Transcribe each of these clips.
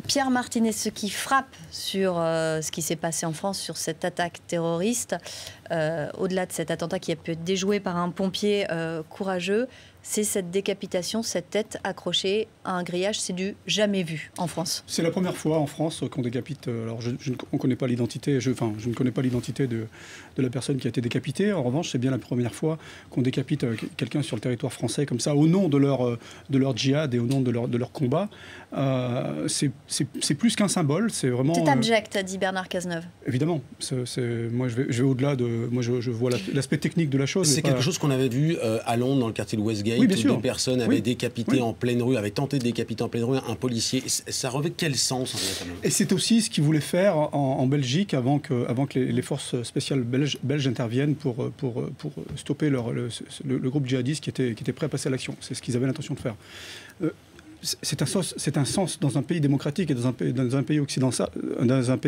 Pierre Martinez, ce qui frappe sur ce qui s'est passé en France, sur cette attaque terroriste, au-delà de cet attentat qui a pu être déjoué par un pompier courageux, c'est cette décapitation, cette tête accrochée à un grillage. C'est du jamais vu en France. C'est la première fois en France qu'on décapite. Alors, on connaît pas l'identité. Je ne connais pas l'identité de la personne qui a été décapitée. En revanche, c'est bien la première fois qu'on décapite quelqu'un sur le territoire français comme ça, au nom de leur djihad et au nom de leur combat. C'est plus qu'un symbole. C'est vraiment. C'est abject, dit Bernard Cazeneuve. Évidemment. Moi, je vais au-delà de. Moi, je vois l'aspect technique de la chose. C'est quelque chose qu'on avait vu à Londres, dans le quartier de Westgate. Oui, bien sûr. Deux personnes avaient décapité en pleine rue, avaient tenté de décapiter en pleine rue un policier. Ça revêt quel sens, en fait, Et c'est aussi ce qu'ils voulaient faire en Belgique avant que les forces spéciales belges interviennent pour stopper le groupe djihadiste qui était prêt à passer à l'action. C'est ce qu'ils avaient l'intention de faire. C'est un sens dans un pays démocratique et dans un pays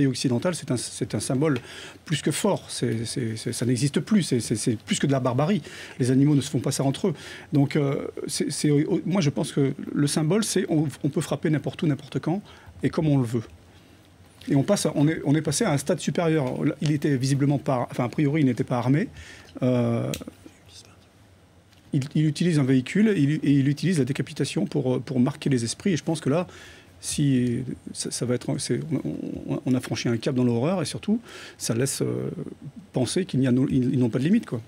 occidental, c'est un symbole plus que fort. Ça n'existe plus. C'est plus que de la barbarie. Les animaux ne se font pas ça entre eux. Donc, moi, je pense que le symbole, c'est on peut frapper n'importe où, n'importe quand, et comme on le veut. Et on est passé à un stade supérieur. Il était visiblement pas, enfin, a priori, il n'était pas armé. Il utilise un véhicule et il utilise la décapitation pour marquer les esprits. Et je pense que là, on a franchi un cap dans l'horreur et surtout, ça laisse penser qu'ils n'ont pas de limite, quoi.